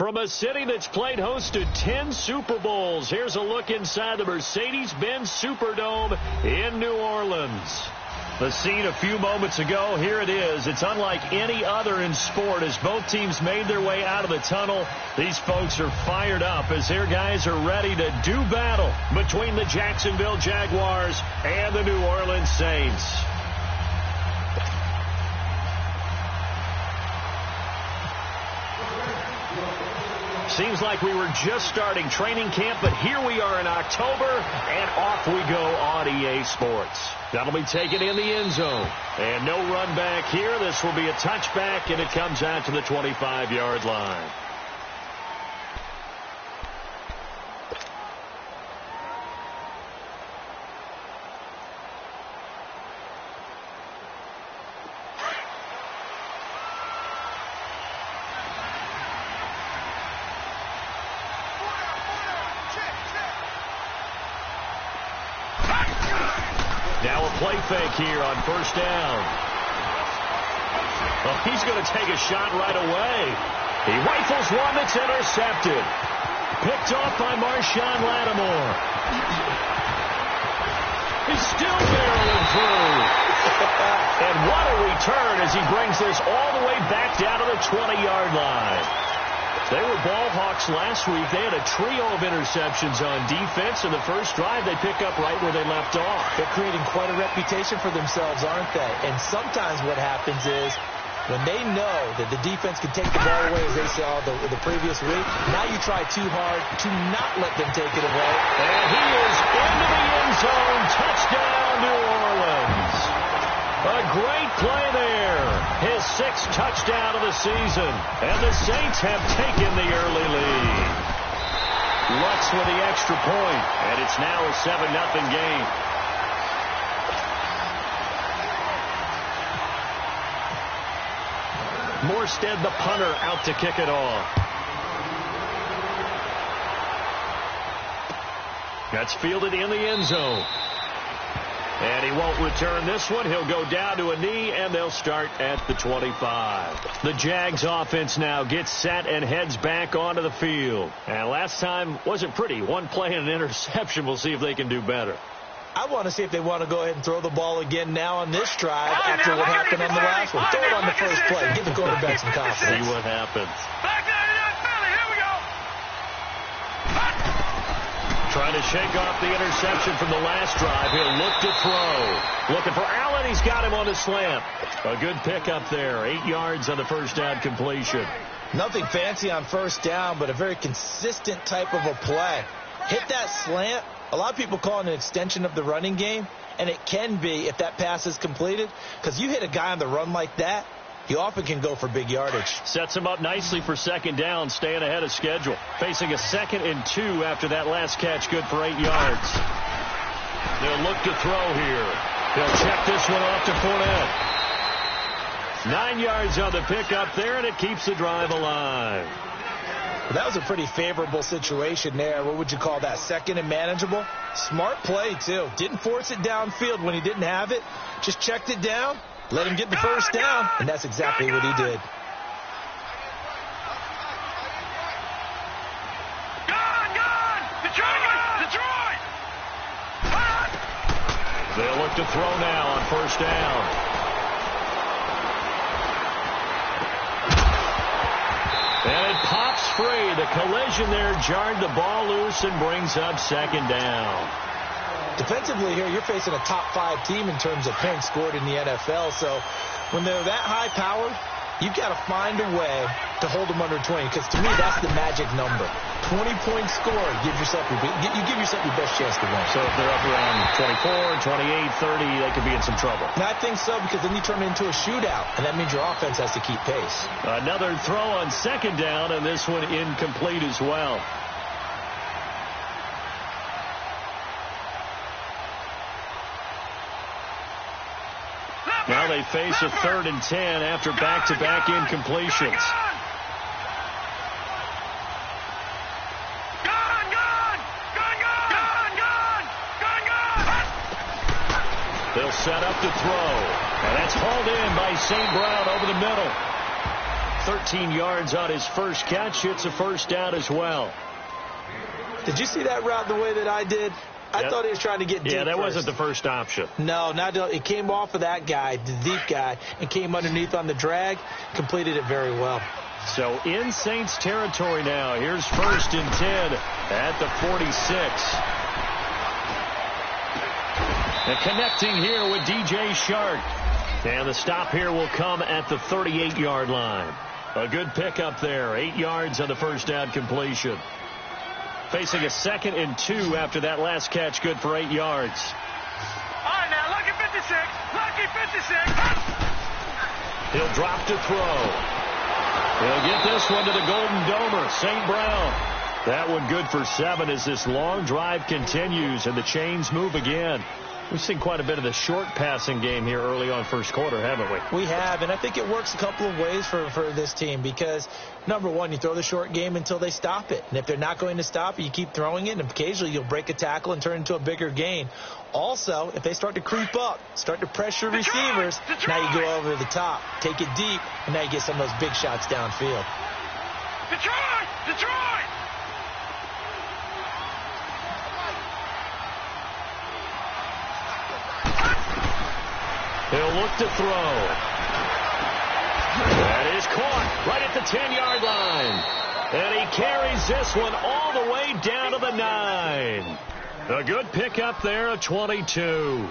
From a city that's played host to 10 Super Bowls, here's a look inside the Mercedes-Benz Superdome in New Orleans. The scene a few moments ago, here it is. It's unlike any other in sport as both teams made their way out of the tunnel. These folks are fired up as their guys are ready to do battle between the Jacksonville Jaguars and the New Orleans Saints. Seems like we were just starting training camp, but here we are in October, and off we go on EA Sports. That'll be taken in the end zone. And no run back here. This will be a touchback, and it comes out to the 25-yard line. Now a play fake here on first down. Well, he's going to take a shot right away. He rifles one that's intercepted. Picked off by Marshawn Lattimore. He's still barreling through. And what a return as he brings this all the way back down to the 20-yard line. They were ball hawks last week. They had a trio of interceptions on defense. In the first drive, they pick up right where they left off. They're creating quite a reputation for themselves, aren't they? And sometimes what happens is when they know that the defense can take the ball away, as they saw the previous week, now you try too hard to not let them take it away. And he is into the end zone. Touchdown, New Orleans. A great play there. His sixth touchdown of the season. And the Saints have taken the early lead. Lutz with the extra point. And it's now a 7-0 game. Morstead, the punter, out to kick it off. That's fielded in the end zone. And he won't return this one. He'll go down to a knee, and they'll start at the 25. The Jags offense now gets set and heads back onto the field. And last time wasn't pretty. One play and an interception. We'll see if they can do better. I want to see if they want to go ahead and throw the ball again now on this drive after what happened on the last one. Throw it on the first play. Give the quarterback some confidence. See what happens. Trying to shake off the interception from the last drive. He'll look to throw. Looking for Allen. He's got him on the slant. A good pickup there. 8 yards on the first down completion. Nothing fancy on first down, but a very consistent type of a play. Hit that slant. A lot of people call it an extension of the running game, and it can be if that pass is completed, because you hit a guy on the run like that, he often can go for big yardage. Sets him up nicely for second down, staying ahead of schedule. Facing a 2nd and 2 after that last catch, good for 8 yards. They'll look to throw here. They'll check this one off to Fournette. 9 yards on the pickup there, and it keeps the drive alive. Well, that was a pretty favorable situation there. What would you call that? 2nd and manageable? Smart play, too. Didn't force it downfield when he didn't have it. Just checked it down. Let him get the first down, and that's exactly what he did. Detroit! They'll look to throw now on first down. And it pops free. The collision there jarred the ball loose and brings up second down. Defensively here, you're facing a top 5 team in terms of points scored in the NFL. So when they're that high powered, you've got to find a way to hold them under 20. Because to me, that's the magic number. 20 points scored, you give yourself your best chance to win. So if they're up around 24, 28, 30, they could be in some trouble. And I think so, because then you turn it into a shootout, and that means your offense has to keep pace. Another throw on second down, and this one incomplete as well. Now they face a 3rd and 10 after back-to-back incompletions. They'll set up to throw. And that's hauled in by St. Brown over the middle. 13 yards on his first catch. It's a first down as well. Did you see that route the way that I did? I thought he was trying to get deep. Yeah, that first. wasn't the first option. No, it came off of that guy, the deep guy, and came underneath on the drag, completed it very well. So in Saints territory now. Here's 1st and 10 at the 46. And connecting here with DJ Shark. And the stop here will come at the 38-yard line. A good pickup there. 8 yards on the first down completion. Facing a 2nd and 2 after that last catch, good for 8 yards. All right, now, lucky 56. Lucky 56. He'll drop to throw. He'll get this one to the Golden Domer, St. Brown. That one good for 7 as this long drive continues and the chains move again. We've seen quite a bit of the short passing game here early on first quarter, haven't we? We have, and I think it works a couple of ways for this team because, number one, you throw the short game until they stop it. And if they're not going to stop it, you keep throwing it, and occasionally you'll break a tackle and turn it into a bigger gain. Also, if they start to creep up, start to pressure receivers, now you go over the top, take it deep, and now you get some of those big shots downfield. Detroit! Detroit! He'll look to throw. That is caught right at the 10-yard line. And he carries this one all the way down to the 9. A good pickup there of 22.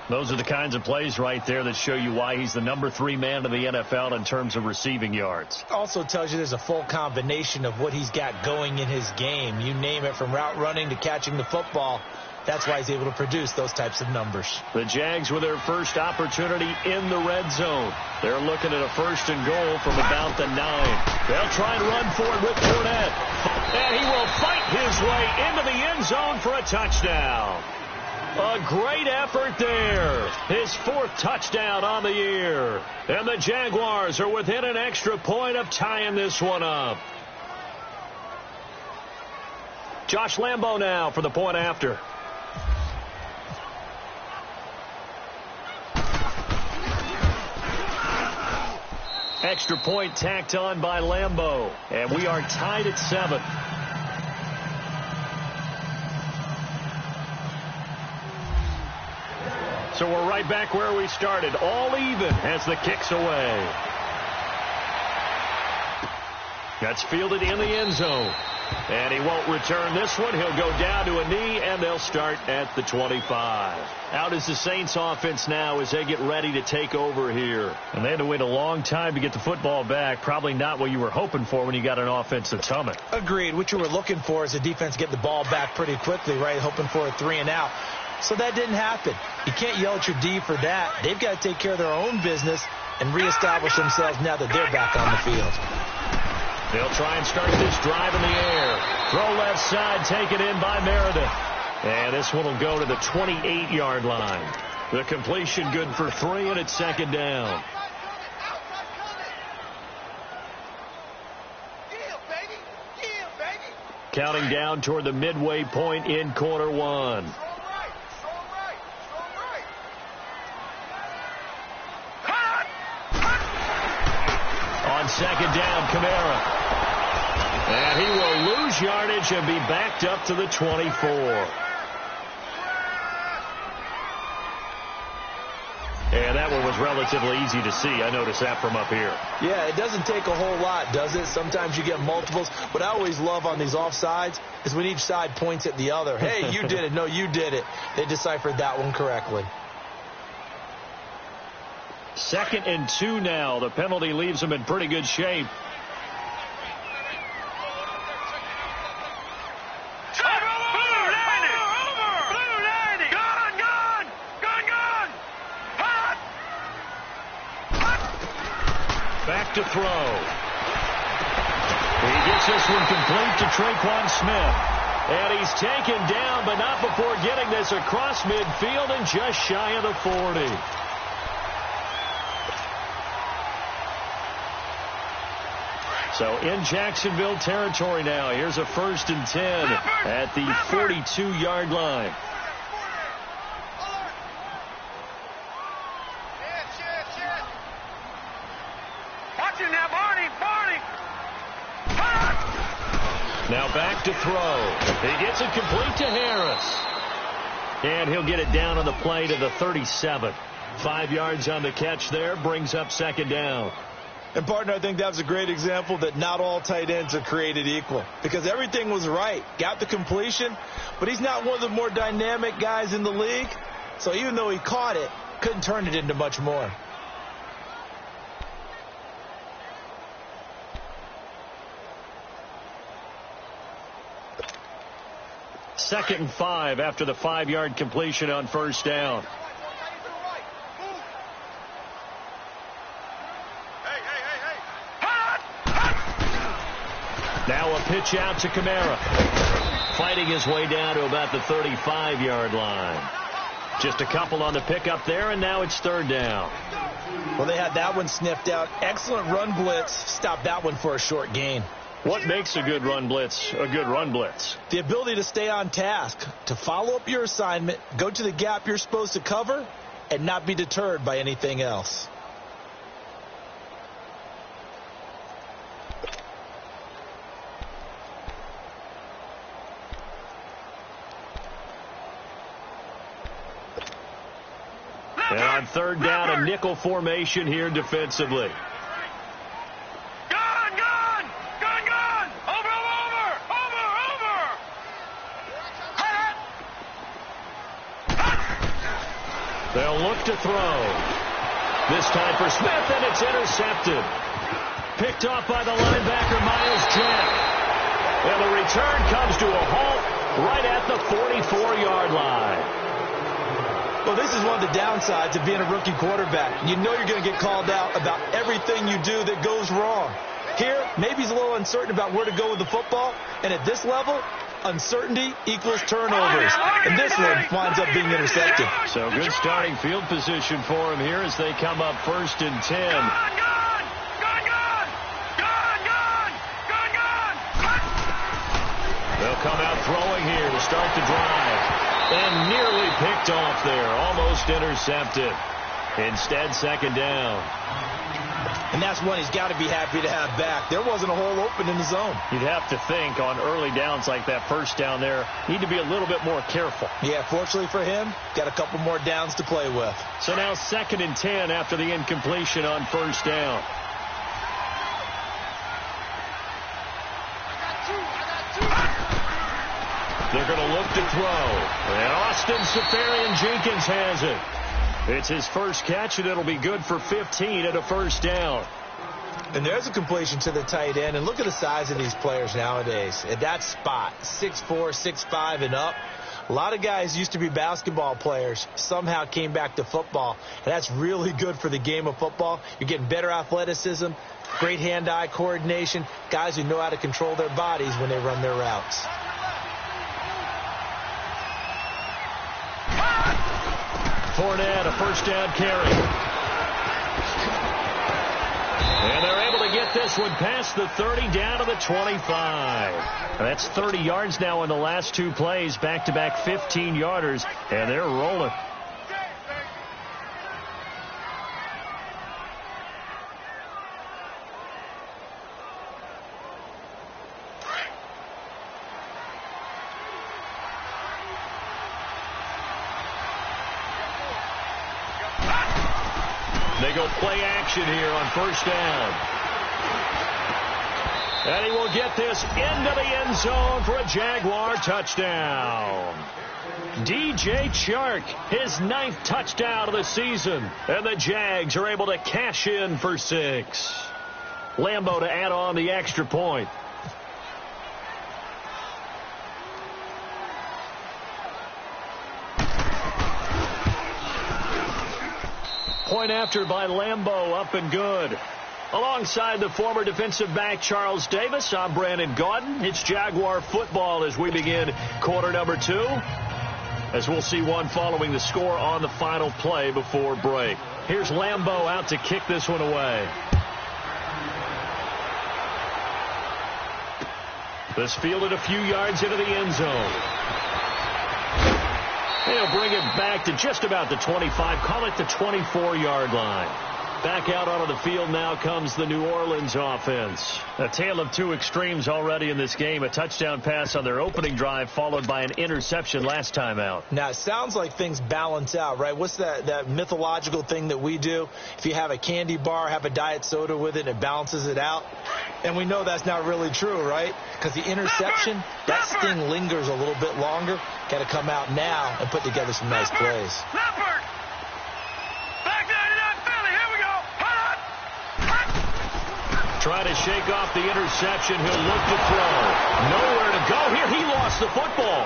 Those are the kinds of plays right there that show you why he's the number 3 man in the NFL in terms of receiving yards. Also tells you there's a full combination of what he's got going in his game. You name it, from route running to catching the football. That's why he's able to produce those types of numbers. The Jags with their first opportunity in the red zone. They're looking at a 1st and goal from about the 9. They'll try and run for it with Fournette. And he will fight his way into the end zone for a touchdown. A great effort there. His 4th touchdown on the year. And the Jaguars are within an extra point of tying this one up. Josh Lambo now for the point after. Extra point tacked on by Lambo. And we are tied at 7. So we're right back where we started. All even as the kick's away. That's fielded in the end zone. And he won't return this one. He'll go down to a knee, and they'll start at the 25. Out is the Saints offense now as they get ready to take over here. And they had to wait a long time to get the football back. Probably not what you were hoping for when you got an offense that's humming. Agreed. What you were looking for is the defense get the ball back pretty quickly, right? Hoping for a 3 and out. So that didn't happen. You can't yell at your D for that. They've got to take care of their own business and reestablish themselves now that they're back on the field. They'll try and start this drive in the air. Throw left side, taken in by Meredith. And this one will go to the 28-yard line. The completion good for 3, and it's 2nd down. Counting down toward the midway point in quarter 1. On 2nd down, Kamara. And he will lose yardage and be backed up to the 24. And that one was relatively easy to see. I noticed that from up here. Yeah, it doesn't take a whole lot, does it? Sometimes you get multiples. What I always love on these offsides is when each side points at the other. Hey, you did it. No, you did it. They deciphered that one correctly. 2nd and 2 now. The penalty leaves them in pretty good shape. Back to throw. He gets this one complete to Traquan Smith. And he's taken down, but not before getting this across midfield and just shy of the 40. So in Jacksonville territory now. Here's a 1st and 10 at the 42-yard line. Watch him now, Barney. look to throw. He gets it complete to Harris. And he'll get it down on the play to the 37. 5 yards on the catch there, brings up second down. And, partner, I think that was a great example that not all tight ends are created equal. Because everything was right. Got the completion, but he's not one of the more dynamic guys in the league. So even though he caught it, couldn't turn it into much more. Second and 5 after the 5-yard completion on first down. Now a pitch out to Kamara. Fighting his way down to about the 35-yard line. Just a couple on the pickup there, and now it's third down. Well, they had that one sniffed out. Excellent run blitz. Stopped that one for a short gain. What makes a good run blitz a good run blitz? The ability to stay on task, to follow up your assignment, go to the gap you're supposed to cover, and not be deterred by anything else. And on third down, a nickel formation here defensively. They'll look to throw. This time for Smith, and it's intercepted. Picked off by the linebacker, Miles Jack. And the return comes to a halt right at the 44-yard line. Well, this is one of the downsides of being a rookie quarterback. You know you're going to get called out about everything you do that goes wrong. Here, maybe he's a little uncertain about where to go with the football. And at this level, uncertainty equals turnovers. And this one winds up being intercepted. So good starting field position for him here as they come up first and 10. They'll come out throwing here to start the drive. And nearly picked off there. Almost intercepted. Instead, second down. And that's one he's got to be happy to have back. There wasn't a hole open in the zone. You'd have to think on early downs like that first down there, need to be a little bit more careful. Yeah, fortunately for him, got a couple more downs to play with. So now second and 10 after the incompletion on first down. They're going to look to throw. And Austin Safarian-Jenkins has it. It's his first catch, and it'll be good for 15 at a first down. And there's a completion to the tight end. And look at the size of these players nowadays. At that spot, 6'4", 6'5", and up. A lot of guys used to be basketball players, somehow came back to football. And that's really good for the game of football. You're getting better athleticism, great hand-eye coordination, guys who know how to control their bodies when they run their routes. Fournette, a first down carry. And they're able to get this one past the 30 down to the 25. That's 30 yards now in the last two plays, back-to-back 15-yarders, and they're rolling. They go play action here on first down. And he will get this into the end zone for a Jaguar touchdown. DJ Chark, his 9th touchdown of the season. And the Jags are able to cash in for 6. Lambo to add on the extra point. Point after by Lambo, up and good. Alongside the former defensive back Charles Davis, I'm Brandon Gaudin. It's Jaguar football as we begin quarter number 2. As we'll see one following the score on the final play before break. Here's Lambo out to kick this one away. This fielded a few yards into the end zone. He'll bring it back to just about the 25, call it the 24-yard line. Back out onto the field now comes the New Orleans offense. A tale of two extremes already in this game. A touchdown pass on their opening drive followed by an interception last time out. Now, it sounds like things balance out, right? What's that mythological thing that we do? If you have a candy bar, have a diet soda with it, it balances it out. And we know that's not really true, right? Because the interception, that sting lingers a little bit longer. Got to come out now and put together some nice plays. Try to shake off the interception. He'll look to throw. Nowhere to go here. He lost the football.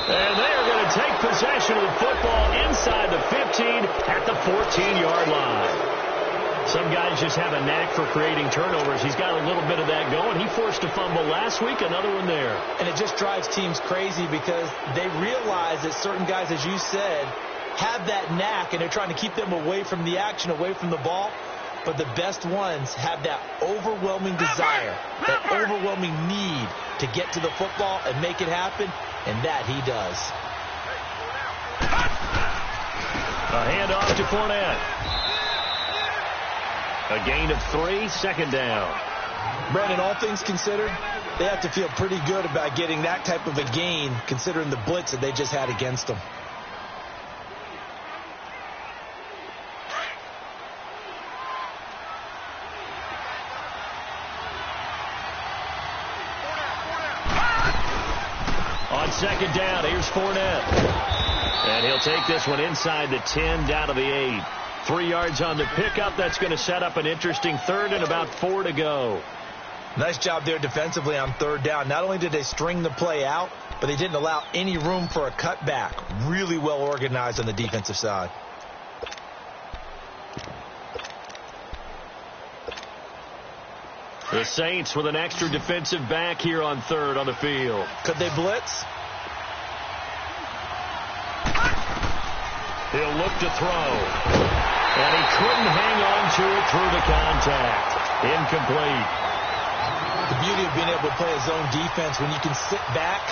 And they are going to take possession of the football inside the 15 at the 14-yard line. Some guys just have a knack for creating turnovers. He's got a little bit of that going. He forced a fumble last week, another one there. And it just drives teams crazy because they realize that certain guys, as you said, have that knack, and they're trying to keep them away from the action, away from the ball. But the best ones have that overwhelming desire, that overwhelming need to get to the football and make it happen, and that he does. A handoff to Fournette. A gain of 3, second down. Brandon, all things considered, they have to feel pretty good about getting that type of a gain considering the blitz that they just had against them. On second down, here's Fournette. And he'll take this one inside the 10, down to the 8. 3 yards on the pickup. That's going to set up an interesting third and about 4 to go. Nice job there defensively on third down. Not only did they string the play out, but they didn't allow any room for a cutback. Really well organized on the defensive side. The Saints with an extra defensive back here on third on the field. Could they blitz? He'll look to throw. And he couldn't hang on to it through the contact. Incomplete. The beauty of being able to play a zone defense when you can sit back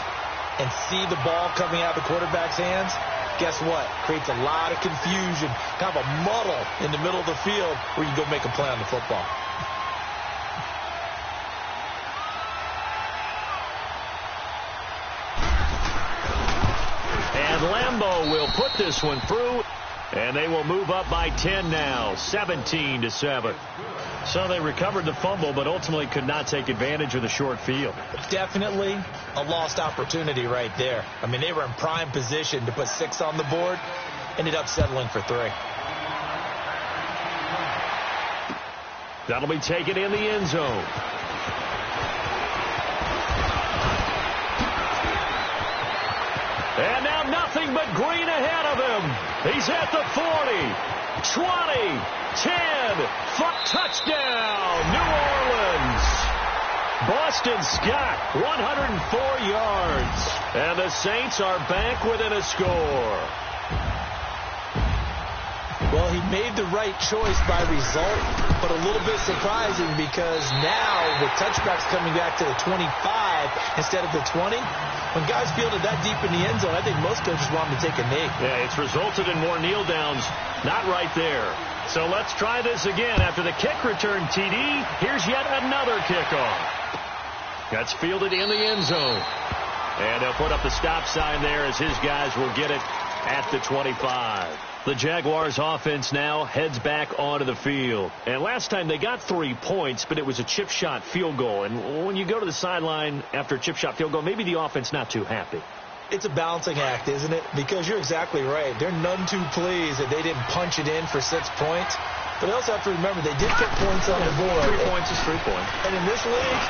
and see the ball coming out of the quarterback's hands, guess what? Creates a lot of confusion, kind of a muddle in the middle of the field where you go make a play on the football. And Lambeau will put this one through, and they will move up by 10 now, 17-7. So they recovered the fumble, but ultimately could not take advantage of the short field. Definitely a lost opportunity right there. I mean, they were in prime position to put 6 on the board, ended up settling for 3. That'll be taken in the end zone. And now nothing but green ahead of him. He's at the 40, 20, 10, touchdown, New Orleans. Boston Scott, 104 yards. And the Saints are back within a score. Well, he made the right choice by result, but a little bit surprising because now with touchbacks coming back to the 25 instead of the 20, when guys fielded that deep in the end zone, I think most coaches want them to take a knee. Yeah, it's resulted in more kneel downs. Not right there. So let's try this again. After the kick return TD, here's yet another kickoff. That's fielded in the end zone. And they'll put up the stop sign there as his guys will get it at the 25. The Jaguars offense now heads back onto the field. And last time they got 3 points, but it was a chip shot field goal. And when you go to the sideline after a chip shot field goal, maybe the offense not too happy. It's a balancing act, isn't it? Because you're exactly right. They're none too pleased that they didn't punch it in for 6 points. But they also have to remember they did put points on the board. 3 points is 3 points. And in this league,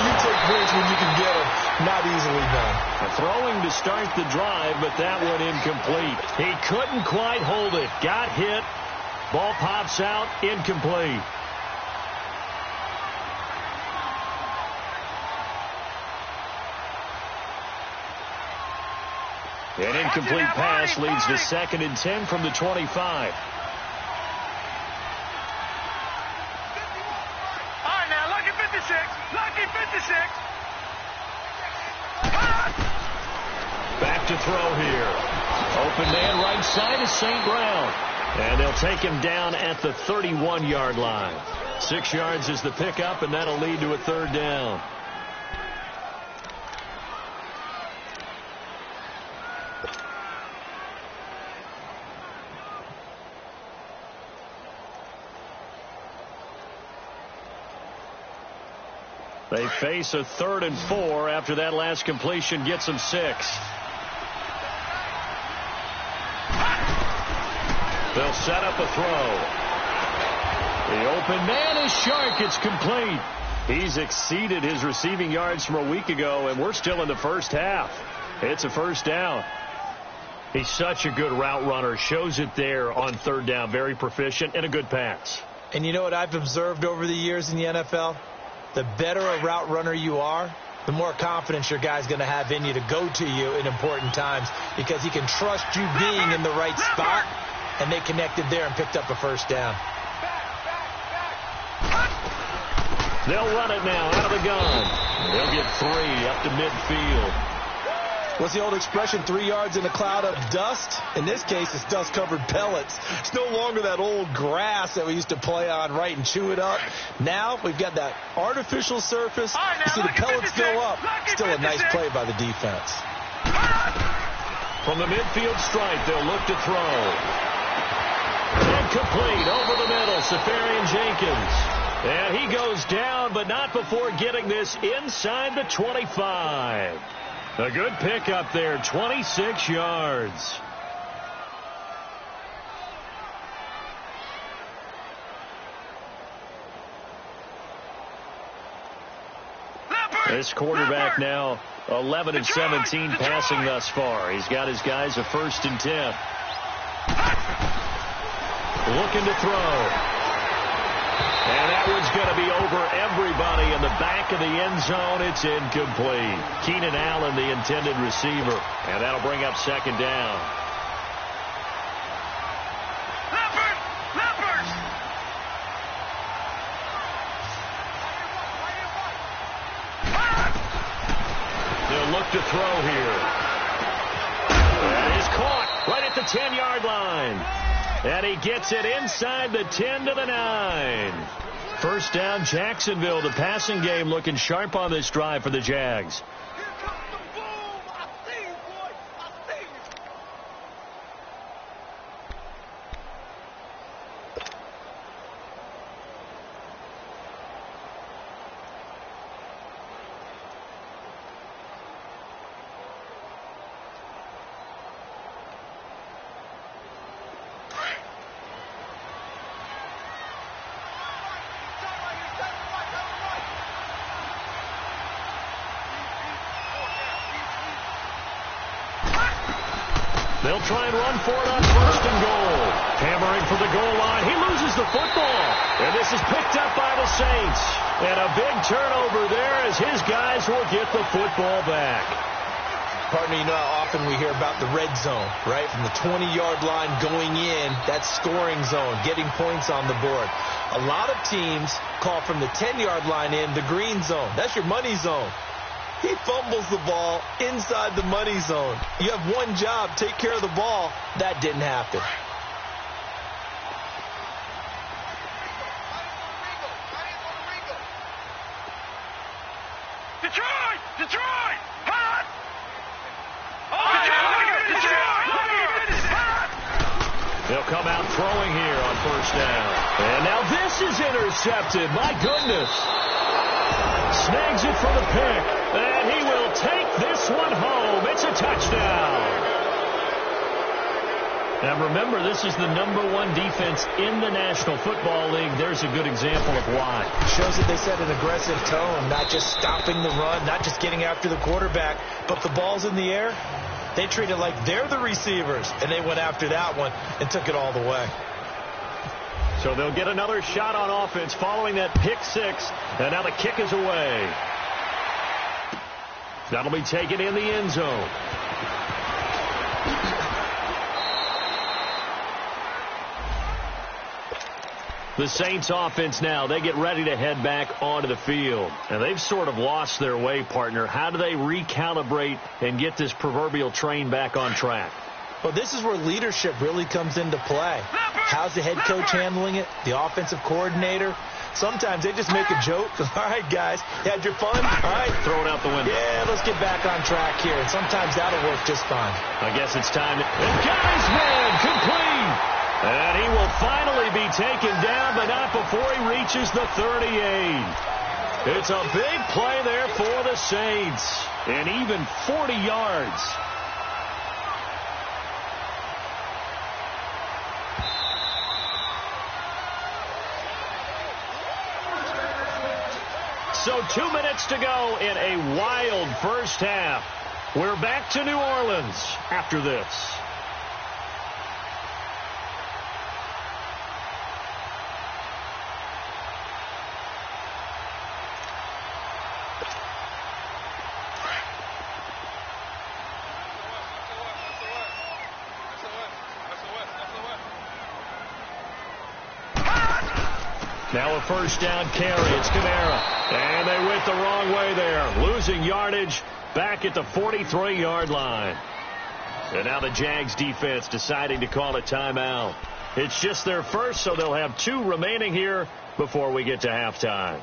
you take points when you can get them. Not easily done. Throwing to start the drive, but that one incomplete. He couldn't quite hold it. Got hit. Ball pops out. Incomplete. An incomplete pass leads to 2nd and 10 from the 25. Back to throw here. Open man right side is St. Brown. And they'll take him down at the 31-yard line. 6 yards is the pickup, and that'll lead to a third down. They face a 3rd and 4 after that last completion gets them 6. They'll set up a throw. The open man is Shark. It's complete. He's exceeded his receiving yards from a week ago, and we're still in the first half. It's a first down. He's such a good route runner. Shows it there on 3rd down. Very proficient and a good pass. And you know what I've observed over the years in the NFL? The better a route runner you are, the more confidence your guy's going to have in you to go to you in important times because he can trust you being in the right spot, and they connected there and picked up a first down. They'll run it now out of the gun. They'll get 3 up to midfield. What's the old expression, 3 yards in a cloud of dust? In this case, it's dust-covered pellets. It's no longer that old grass that we used to play on, right, and chew it up. Now we've got that artificial surface. You see the pellets go up. Still a nice play by the defense. From the midfield stripe, they'll look to throw. Incomplete over the middle, Safarian Jenkins. And he goes down, but not before getting this inside the 25. A good pickup there, 26 yards. This quarterback now 11 of 17 passing thus far. He's got his guys a 1st and 10. Looking to throw. And that one's going to be over everybody in the back of the end zone. It's incomplete. Keenan Allen, the intended receiver. And that'll bring up 2nd down. Leopard! They'll look to throw here. That is caught right at the 10-yard line. And he gets it inside the 10 to the 9. First down, Jacksonville. The passing game looking sharp on this drive for the Jags. They'll try and run for it on 1st and goal. Hammering for the goal line. He loses the football. And this is picked up by the Saints. And a big turnover there as his guys will get the football back. Partner, you know how often we hear about the red zone, right? From the 20-yard line going in, that scoring zone, getting points on the board. A lot of teams call from the 10-yard line in the green zone. That's your money zone. He fumbles the ball inside the money zone. You have one job, take care of the ball. That didn't happen. Detroit! Hot! They'll come out throwing here on 1st down. And now this is intercepted. My goodness. Snags it for the pick. And he will take this one home. It's a touchdown. Now remember, this is the #1 defense in the National Football League. There's a good example of why. Shows that they set an aggressive tone, not just stopping the run, not just getting after the quarterback, but the ball's in the air. They treat it like they're the receivers, and they went after that one and took it all the way. So they'll get another shot on offense following that pick 6, and now the kick is away. That'll be taken in the end zone. The Saints offense now, they get ready to head back onto the field. And they've sort of lost their way, partner. How do they recalibrate and get this proverbial train back on track? Well, this is where leadership really comes into play. How's the head coach handling it? The offensive coordinator? Sometimes they just make a joke. All right, guys, you had your fun? All right. Throw it out the window. Yeah, let's get back on track here. And sometimes that'll work just fine. I guess it's time. And got his man complete. And he will finally be taken down, but not before he reaches the 38. It's a big play there for the Saints. And even 40 yards. So 2 minutes to go in a wild first half. We're back to New Orleans after this. Now a first down carry. It's Kamara. And they went the wrong way there. Losing yardage back at the 43-yard line. And now the Jags defense deciding to call a timeout. It's just their first, so they'll have 2 remaining here before we get to halftime.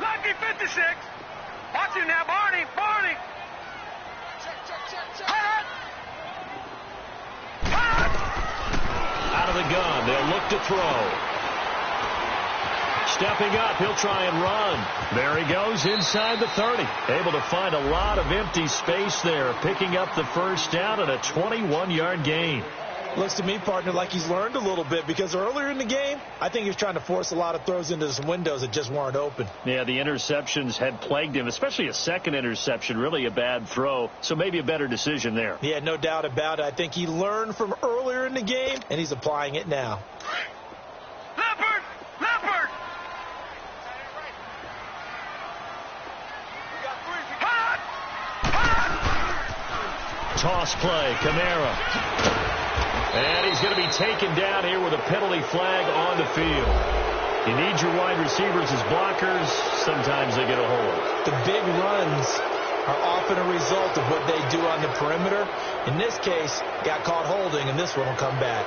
Lucky 56. Watch him now, Barney. Barney. Out of the gun. They'll look to throw. Stepping up. He'll try and run. There he goes inside the 30. Able to find a lot of empty space there. Picking up the first down and a 21-yard gain. Looks to me, partner, like he's learned a little bit because earlier in the game, I think he was trying to force a lot of throws into some windows that just weren't open. Yeah, the interceptions had plagued him, especially a second interception, really a bad throw. So maybe a better decision there. Yeah, no doubt about it. I think he learned from earlier in the game, and he's applying it now. Leopard! Leopard! Toss play, Kamara. And he's going to be taken down here with a penalty flag on the field. You need your wide receivers as blockers. Sometimes they get a hold. The big runs are often a result of what they do on the perimeter. In this case, got caught holding, and this one will come back.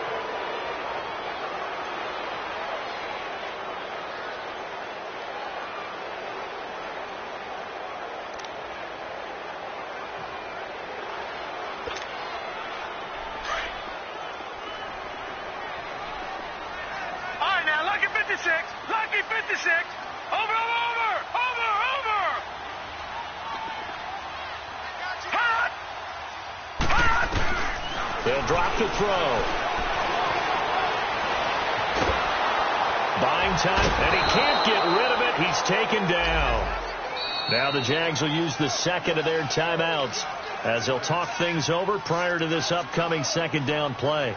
Lucky 56. Over. Hot. They'll drop the throw. Buying time, and he can't get rid of it. He's taken down. Now the Jags will use the second of their timeouts as they'll talk things over prior to this upcoming second down play.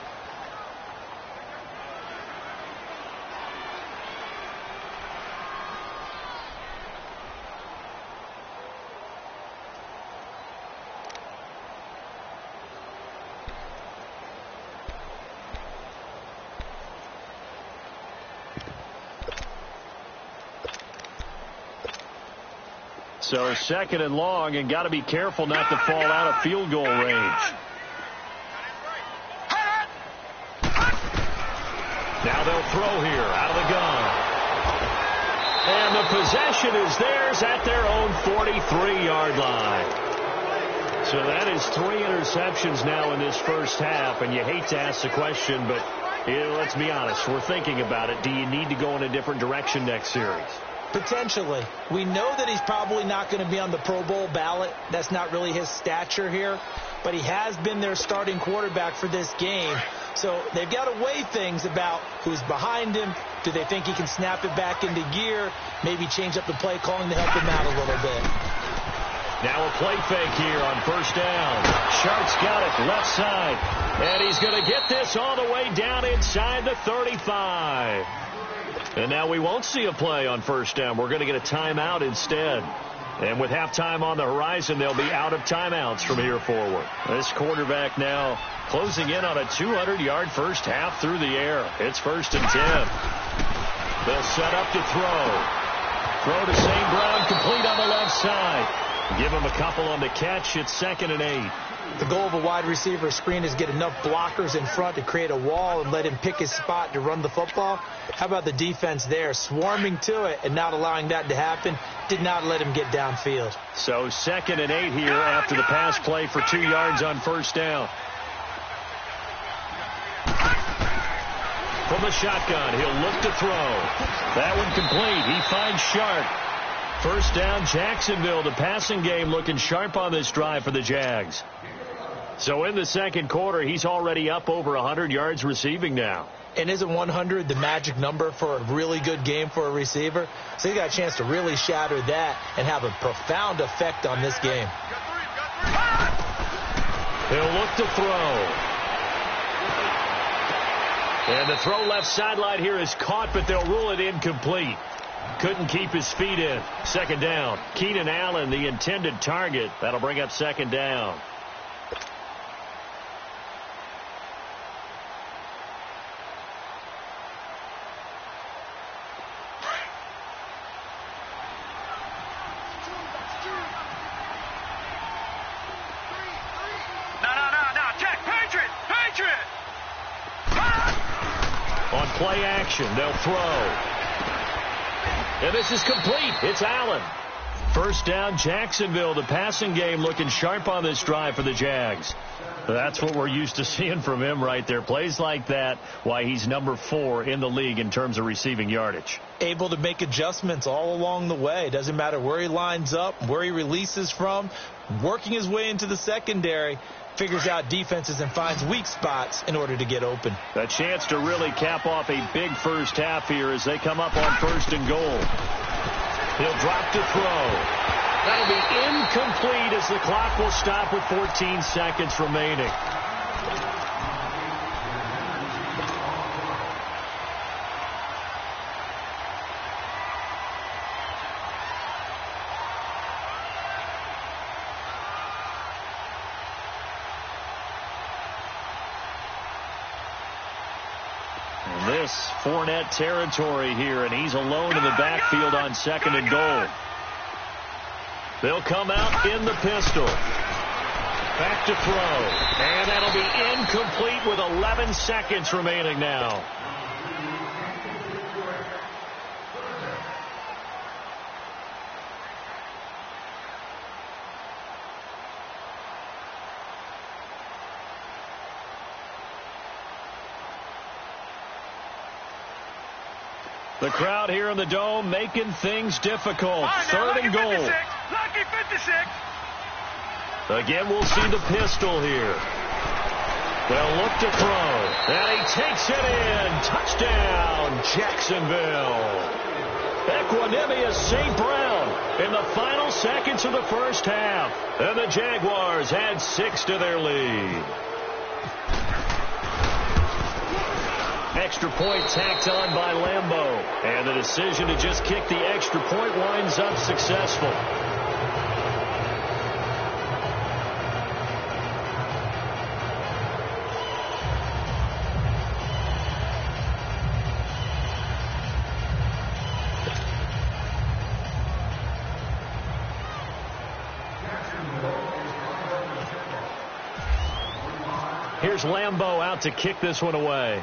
So second and long, and got to be careful not to fall out of field goal range. Now they'll throw here out of the gun. And the possession is theirs at their own 43-yard line. So that is 3 interceptions now in this first half, and you hate to ask the question, but let's be honest, we're thinking about it. Do you need to go in a different direction next series? Potentially. We know that he's probably not going to be on the Pro Bowl ballot. That's not really his stature here. But he has been their starting quarterback for this game. So they've got to weigh things about who's behind him. Do they think he can snap it back into gear? Maybe change up the play calling to help him out a little bit. Now a play fake here on first down. Sharp's got it left side. And he's going to get this all the way down inside the 35. And now we won't see a play on first down. We're going to get a timeout instead. And with halftime on the horizon, they'll be out of timeouts from here forward. This quarterback now closing in on a 200-yard first half through the air. It's 1st and 10. They'll set up to throw. Throw to St. Brown, complete on the left side. Give him a couple on the catch. It's 2nd and 8. The goal of a wide receiver screen is get enough blockers in front to create a wall and let him pick his spot to run the football. How about the defense there, swarming to it and not allowing that to happen? Did not let him get downfield. So 2nd and 8 here after the pass play for 2 yards on first down. From the shotgun, he'll look to throw. That one complete. He finds Sharp. First down, Jacksonville. The passing game looking sharp on this drive for the Jags. So in the second quarter, he's already up over 100 yards receiving now. And isn't 100 the magic number for a really good game for a receiver? So he got a chance to really shatter that and have a profound effect on this game. He'll look to throw. And the throw left sideline here is caught, but they'll rule it incomplete. Couldn't keep his feet in. Second down. Keenan Allen, the intended target. That'll bring up second down. No. Check. Patriot. On play action, they'll throw. And this is complete. It's Allen. First down, Jacksonville. The passing game looking sharp on this drive for the Jags. That's what we're used to seeing from him right there. Plays like that, why he's number 4 in the league in terms of receiving yardage. Able to make adjustments all along the way. Doesn't matter where he lines up, where he releases from, working his way into the secondary, figures out defenses and finds weak spots in order to get open. A chance to really cap off a big first half here as they come up on 1st and goal. He'll drop to throw. That'll be incomplete as the clock will stop with 14 seconds remaining. This Fournette territory here, and he's alone in the backfield on 2nd and goal. They'll come out in the pistol. Back to throw. And that'll be incomplete with 11 seconds remaining now. The crowd here in the Dome making things difficult. 3rd and goal. Lucky 56. Again, we'll see the pistol here. They'll look to throw. And he takes it in. Touchdown, Jacksonville. Equanimous St. Brown in the final seconds of the first half. And the Jaguars add 6 to their lead. Extra point tacked on by Lambeau. And the decision to just kick the extra point winds up successful. Here's Lambeau out to kick this one away.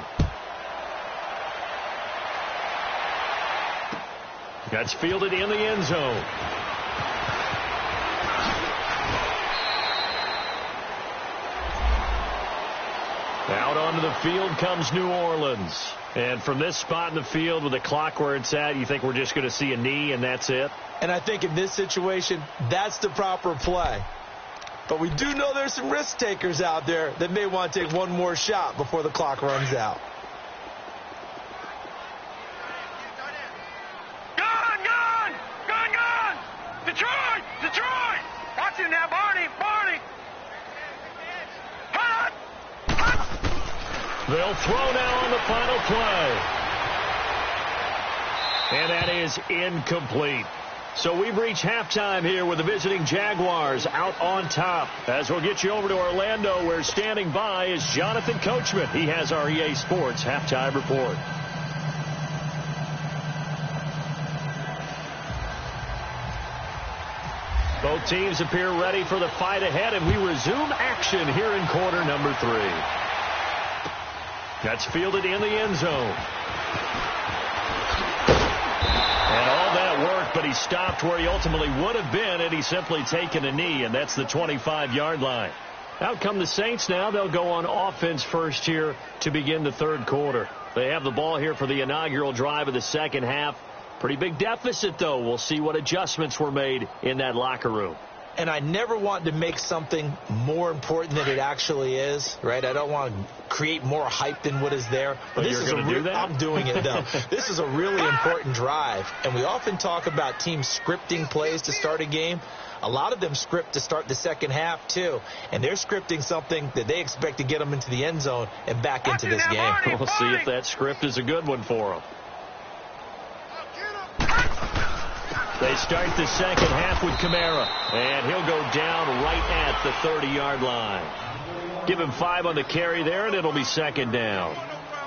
That's fielded in the end zone. Out onto the field comes New Orleans. And from this spot in the field with the clock where it's at, you think we're just going to see a knee and that's it? And I think in this situation, that's the proper play. But we do know there's some risk takers out there that may want to take one more shot before the clock runs out. Detroit! They'll throw now on the final play. And that is incomplete. So we've reached halftime here with the visiting Jaguars out on top. As we'll get you over to Orlando, where standing by is Jonathan Coachman. He has our EA Sports halftime report. Both teams appear ready for the fight ahead, and we resume action here in quarter number 3. That's fielded in the end zone. And all that work, but he stopped where he ultimately would have been had he simply taken a knee, and that's the 25-yard line. Out come the Saints now. They'll go on offense first here to begin the third quarter. They have the ball here for the inaugural drive of the second half. Pretty big deficit, though. We'll see what adjustments were made in that locker room. And I never want to make something more important than it actually is, right? I don't want to create more hype than what is there. But this is do that? I'm doing it, though. This is a really important drive. And we often talk about teams scripting plays to start a game. A lot of them script to start the second half, too. And they're scripting something that they expect to get them into the end zone and back into this game. We'll see if that script is a good one for them. They start the second half with Kamara, and he'll go down right at the 30-yard line. Give him 5 on the carry there, and it'll be second down.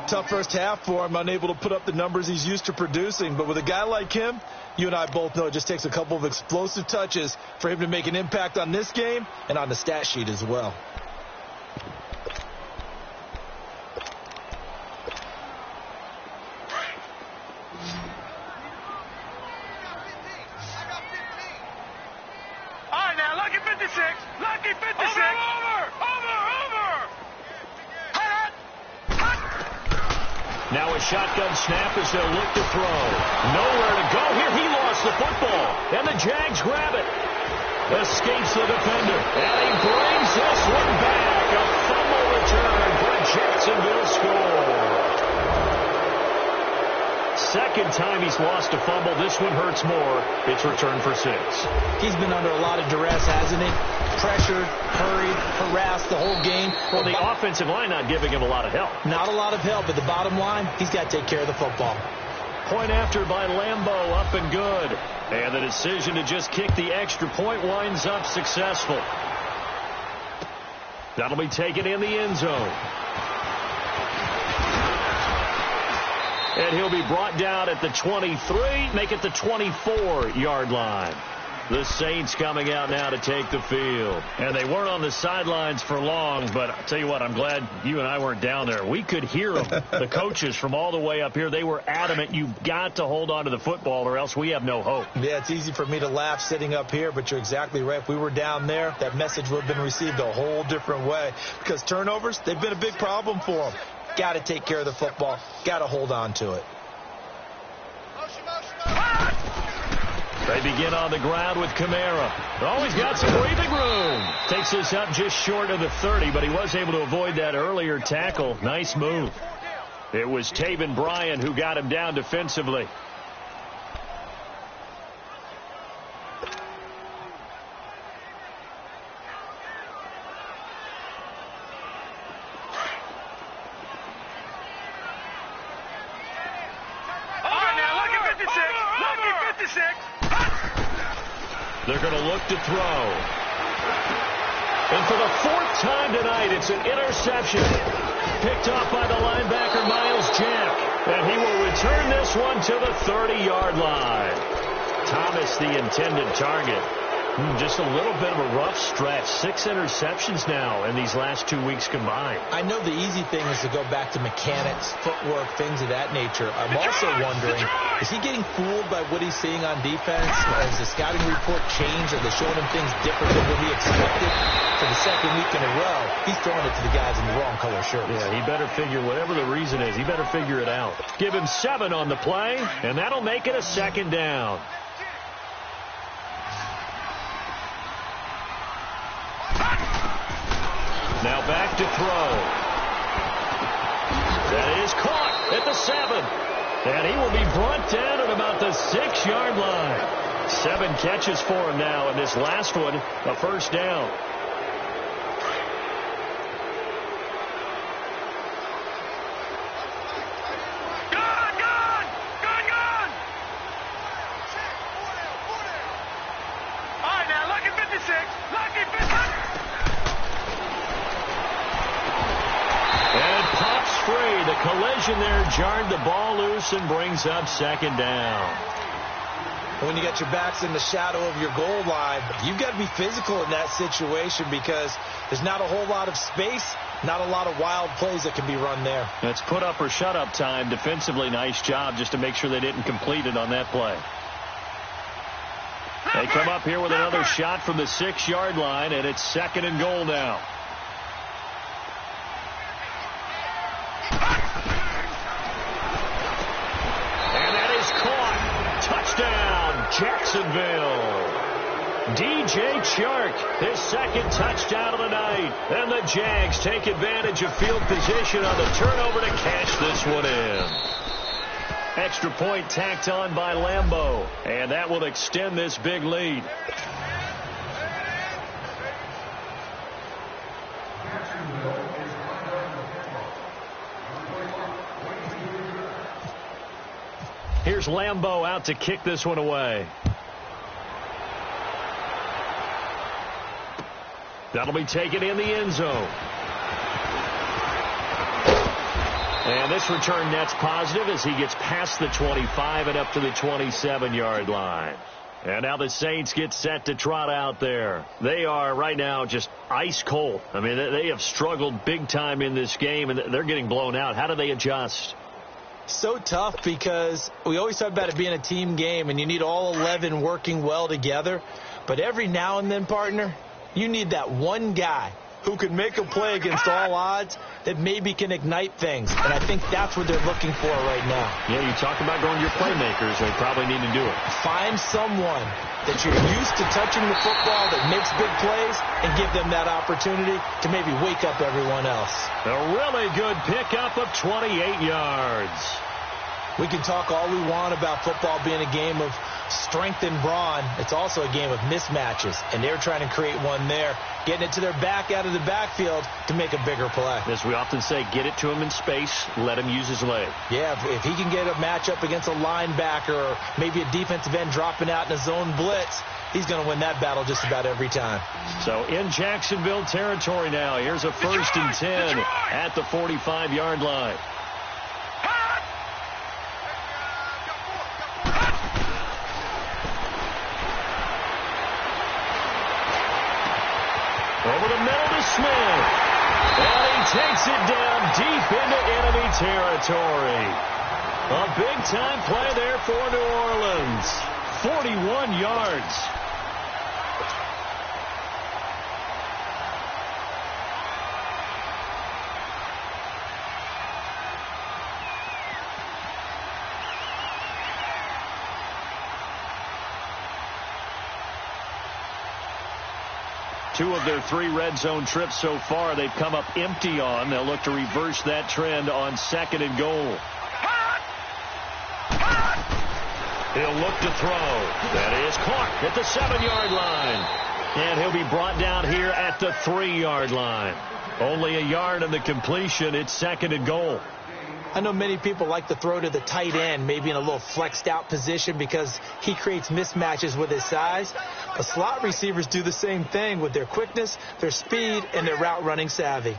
Tough first half for him, unable to put up the numbers he's used to producing. But with a guy like him, you and I both know it just takes a couple of explosive touches for him to make an impact on this game and on the stat sheet as well. Lucky 56. Over. Now a shotgun snap as they'll look to throw. Nowhere to go here. He lost the football. And the Jags grab it. Escapes the defender. And he brings this one back. A fumble return for Jacksonville score. Second time he's lost a fumble. This one hurts more. It's returned for 6. He's been under a lot of duress, hasn't he? Pressured, hurried, harassed the whole game. Well, the offensive line not giving him a lot of help. Not a lot of help, but the bottom line, he's got to take care of the football. Point after by Lambeau, up and good. And the decision to just kick the extra point winds up successful. That'll be taken in the end zone. And he'll be brought down at the 23, make it the 24-yard line. The Saints coming out now to take the field. And they weren't on the sidelines for long, but I'll tell you what, I'm glad you and I weren't down there. We could hear them, the coaches from all the way up here. They were adamant, you've got to hold on to the football or else we have no hope. Yeah, it's easy for me to laugh sitting up here, but you're exactly right. If we were down there, that message would have been received a whole different way. Because turnovers, they've been a big problem for them. Got to take care of the football. Got to hold on to it. They begin on the ground with Kamara. Oh, he's got some breathing room. Takes this up just short of the 30, but he was able to avoid that earlier tackle. Nice move. It was Taven Bryan who got him down defensively. They're going to look to throw. And for the 4th time tonight, it's an interception. Picked off by the linebacker, Miles Jack. And he will return this one to the 30-yard line. Thomas, the intended target. Just a little bit of a rough stretch. 6 interceptions now in these last 2 weeks combined. I know the easy thing is to go back to mechanics, footwork, things of that nature. I'm also wondering, is he getting fooled by what he's seeing on defense? Has the scouting report changed? Are they showing him things different than what he expected? For the second week in a row, he's throwing it to the guys in the wrong color shirts. Yeah, he better figure, whatever the reason is, he better figure it out. Give him 7 on the play, and that'll make it a second down. Now back to throw. That is caught at the 7. And he will be brought down at about the 6-yard line. 7 catches for him now, and this last one, a first down. the collision there jarred the ball loose and brings up second down. When you got your backs in the shadow of your goal line, you've got to be physical in that situation because there's not a whole lot of space, not a lot of wild plays that can be run there. It's put up or shut up time. Defensively, nice job just to make sure they didn't complete it on that play. They come up here with another shot from the 6-yard line, and it's second and goal now. And that is caught. Touchdown, Jacksonville. DJ Chark, his second touchdown of the night. And the Jags take advantage of field position on the turnover to cash this one in. Extra point tacked on by Lambeau, and that will extend this big lead. Here's Lambeau out to kick this one away. That'll be taken in the end zone. And this return net's positive as he gets past the 25 and up to the 27-yard line. And now the Saints get set to trot out there. They are right now just ice cold. I mean, they have struggled big time in this game, and they're getting blown out. How do they adjust? So tough because we always talk about it being a team game, and you need all 11 working well together. But every now and then, partner, you need that one guy who can make a play against all odds that maybe can ignite things. And I think that's what they're looking for right now. Yeah, you talk about going to your playmakers. They probably need to do it. Find someone that you're used to touching the football that makes big plays and give them that opportunity to maybe wake up everyone else. A really good pickup of 28 yards. We can talk all we want about football being a game of strength and brawn. It's also a game of mismatches, and they're trying to create one there, getting it to their back out of the backfield to make a bigger play. As we often say, get it to him in space, let him use his leg. Yeah, if he can get a matchup against a linebacker or maybe a defensive end dropping out in a zone blitz, he's going to win that battle just about every time. So in Jacksonville territory now, here's a 1st and 10 at the 45-yard line. Over the middle to Smith. And he takes it down deep into enemy territory. A big-time play there for New Orleans. 41 yards. Two of their 3 red zone trips so far, they've come up empty on. They'll look to reverse that trend on 2nd and goal. He'll look to throw. That is caught at the 7-yard line. And he'll be brought down here at the 3-yard line. Only a yard on the completion. It's 2nd and goal. I know many people like to throw to the tight end, maybe in a little flexed out position because he creates mismatches with his size. But slot receivers do the same thing with their quickness, their speed, and their route running savvy.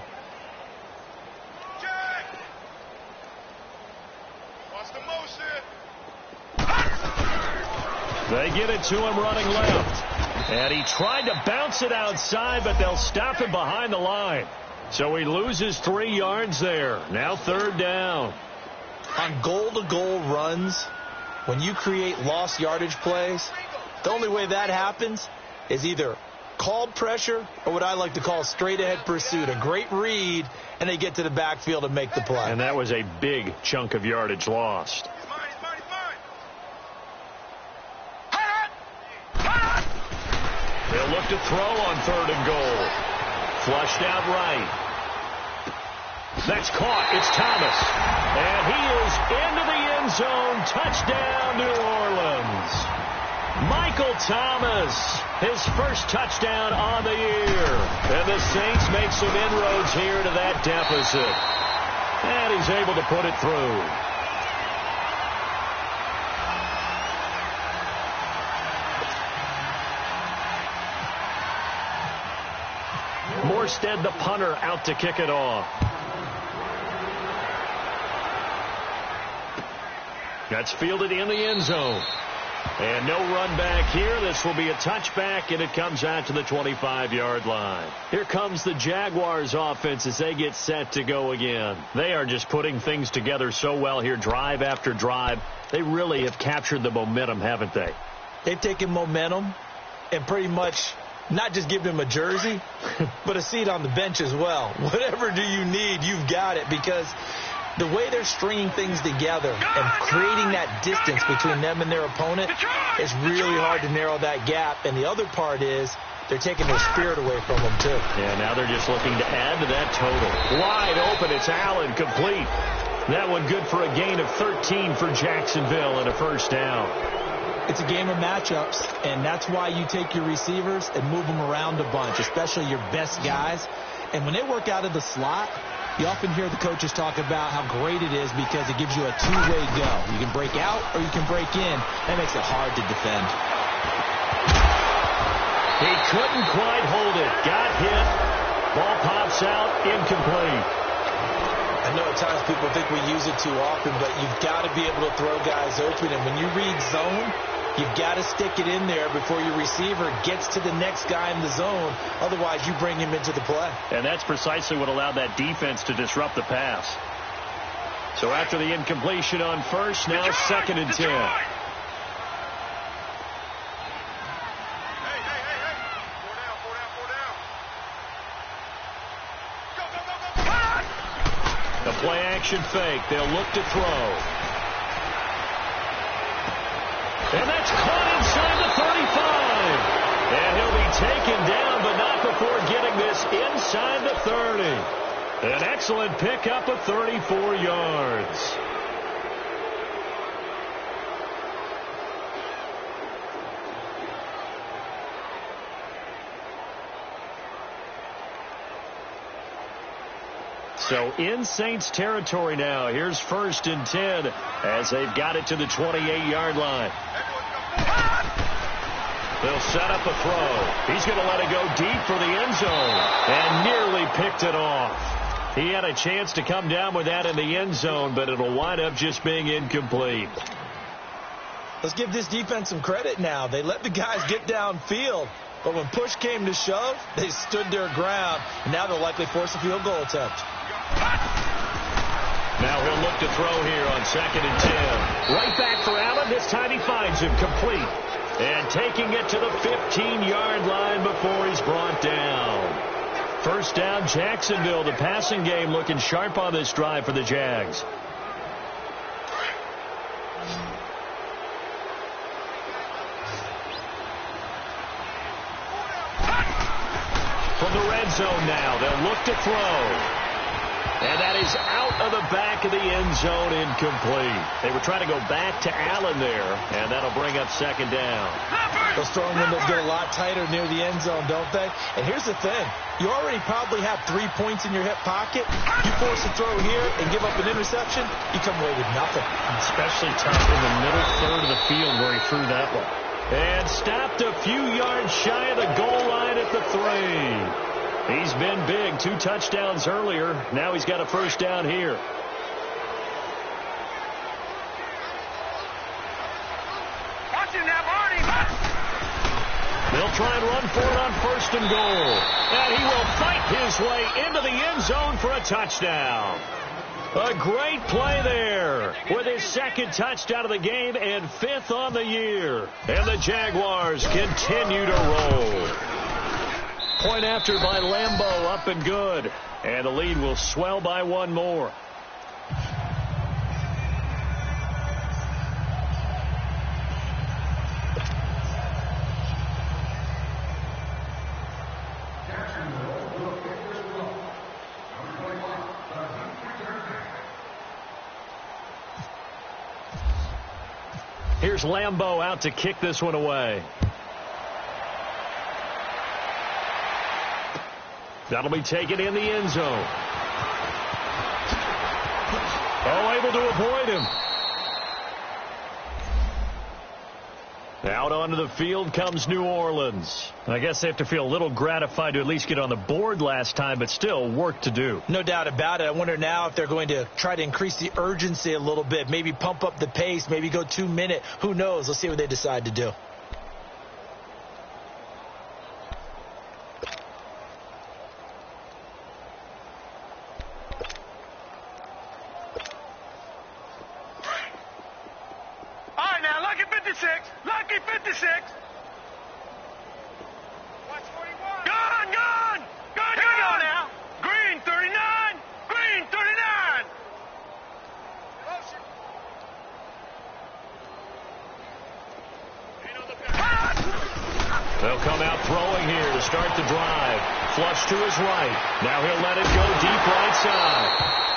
They get it to him running left. And he tried to bounce it outside, but they'll stop him behind the line. So he loses 3 yards there. Now 3rd down. On goal-to-goal runs, when you create lost yardage plays, the only way that happens is either called pressure or what I like to call straight-ahead pursuit. A great read, and they get to the backfield and make the play. And that was a big chunk of yardage lost. They'll look to throw on 3rd and goal. Flushed out right. That's caught. It's Thomas. And he is into the end zone. Touchdown, New Orleans. Michael Thomas, his first touchdown on the year. And the Saints make some inroads here to that deficit. And he's able to put it through. Morstead, the punter, out to kick it off. That's fielded in the end zone. And no run back here. This will be a touchback, and it comes out to the 25-yard line. Here comes the Jaguars offense as they get set to go again. They are just putting things together so well here, drive after drive. They really have captured the momentum, haven't they? They've taken momentum and pretty much not just give him a jersey, but a seat on the bench as well. Whatever do you need, you've got it, because the way they're stringing things together and creating that distance between them and their opponent is really hard to narrow that gap. And the other part is they're taking their spirit away from them, too. Yeah, now they're just looking to add to that total. Wide open, it's Allen, complete. That one good for a gain of 13 for Jacksonville and a first down. It's a game of matchups, and that's why you take your receivers and move them around a bunch, especially your best guys. And when they work out of the slot, you often hear the coaches talk about how great it is because it gives you a two-way go. You can break out or you can break in. That makes it hard to defend. He couldn't quite hold it. Got hit. Ball pops out, incomplete. I know at times people think we use it too often, but you've got to be able to throw guys open. And when you read zone, you've got to stick it in there before your receiver gets to the next guy in the zone. Otherwise, you bring him into the play. And that's precisely what allowed that defense to disrupt the pass. So after the incompletion on first, now second and 10. The play-action fake. They'll look to throw. And that's caught inside the 35. And he'll be taken down, but not before getting this inside the 30. An excellent pickup of 34 yards. So in Saints territory now. Here's first and 10 as they've got it to the 28-yard line. They'll set up a throw. He's going to let it go deep for the end zone and nearly picked it off. He had a chance to come down with that in the end zone, but it'll wind up just being incomplete. Let's give this defense some credit now. They let the guys get downfield, but when push came to shove, they stood their ground, and now they'll likely force a field goal attempt. Now he'll look to throw here on second and 10. Right back for Allen. This time he finds him complete. And taking it to the 15-yard line before he's brought down. First down, Jacksonville. The passing game looking sharp on this drive for the Jags. From the red zone now, they'll look to throw. And that is out of the back of the end zone, incomplete. They were trying to go back to Allen there, and that'll bring up second down. Those throwing windows get a lot tighter near the end zone, don't they? And here's the thing. You already probably have 3 points in your hip pocket. You force a throw here and give up an interception, you come away with nothing. Especially tough in the middle third of the field where he threw that one. And stopped a few yards shy of the goal line at the 3. He's been big. 2 touchdowns earlier. Now he's got a first down here. Watch him now, Barney. They'll try and run for it on first and goal. And he will fight his way into the end zone for a touchdown. A great play there with his second touchdown of the game and 5th on the year. And the Jaguars continue to roll. Point after by Lambeau, up and good. And the lead will swell by 1 more. Here's Lambeau out to kick this one away. That'll be taken in the end zone. Oh, able to avoid him. Out onto the field comes New Orleans. I guess they have to feel a little gratified to at least get on the board last time, but still work to do. No doubt about it. I wonder now if they're going to try to increase the urgency a little bit, maybe pump up the pace, maybe go 2 minute. Who knows? Let's see what they decide to do. Lucky 56. Watch 41. Gone. Here we go now. Green 39. Green 39. Closer. They'll come out throwing here to start the drive. Flush to his right. Now he'll let it go deep right side.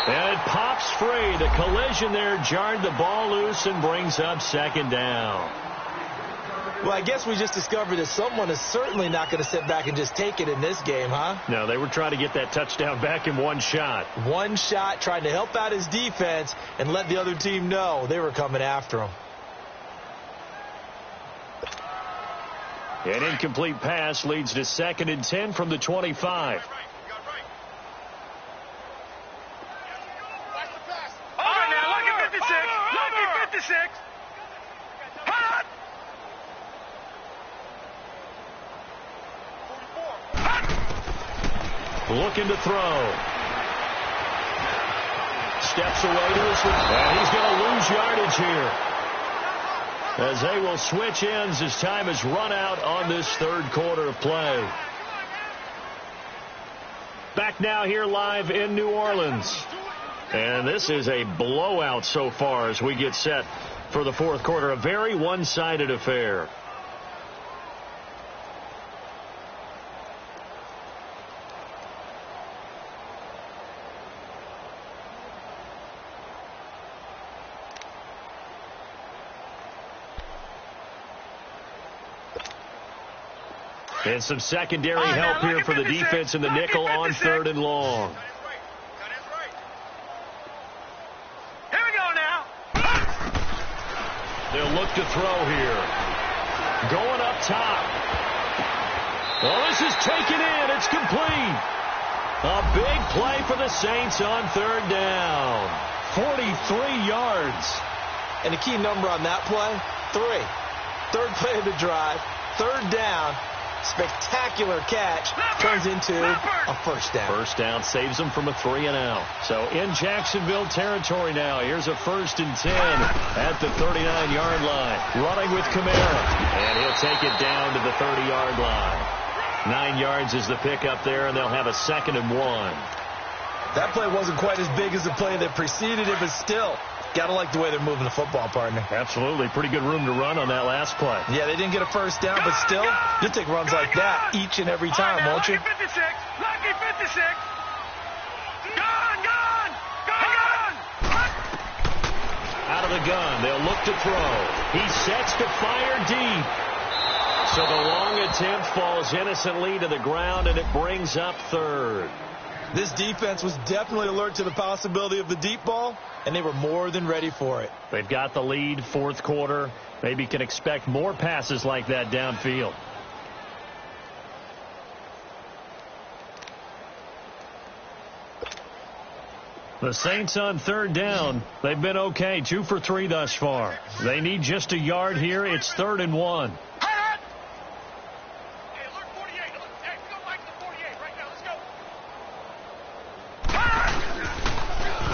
And it pops free. The collision there jarred the ball loose and brings up second down. Well, I guess we just discovered that someone is certainly not going to sit back and just take it in this game, huh? No, they were trying to get that touchdown back in one shot. One shot, trying to help out his defense and let the other team know they were coming after him. An incomplete pass leads to 2nd and 10 from the 25. Looking to throw. Steps away to his right. And he's going to lose yardage here, as they will switch ends as time has run out on this third quarter of play. Back now here live in New Orleans. And this is a blowout so far as we get set for the fourth quarter. A very one-sided affair. And some secondary help here for the defense in the nickel on 3rd and long. Here we go now. They'll look to throw here. Going up top. Well, this is taken in. It's complete. A big play for the Saints on 3rd down. 43 yards. And the key number on that play, 3. 3rd play of the drive, 3rd down. Spectacular catch turns into a first down. First down saves them from a 3-and-out. So in Jacksonville territory now. Here's a 1st and 10 at the 39-yard line. Running with Kamara. And he'll take it down to the 30-yard line. 9 yards is the pickup there, and they'll have a 2nd and 1. That play wasn't quite as big as the play that preceded it, but still, gotta like the way they're moving the football, partner. Absolutely. Pretty good room to run on that last play. Yeah, they didn't get a first down, but still, you'll take runs like that each and every time, won't you? Lucky 56. Lucky 56. Gone. Out of the gun. They'll look to throw. He sets to fire deep. So the long attempt falls innocently to the ground, and it brings up 3rd. This defense was definitely alert to the possibility of the deep ball, and they were more than ready for it. They've got the lead, 4th quarter. Maybe can expect more passes like that downfield. The Saints on 3rd down. They've been okay, 2 for 3 thus far. They need just a yard here. It's 3rd and 1.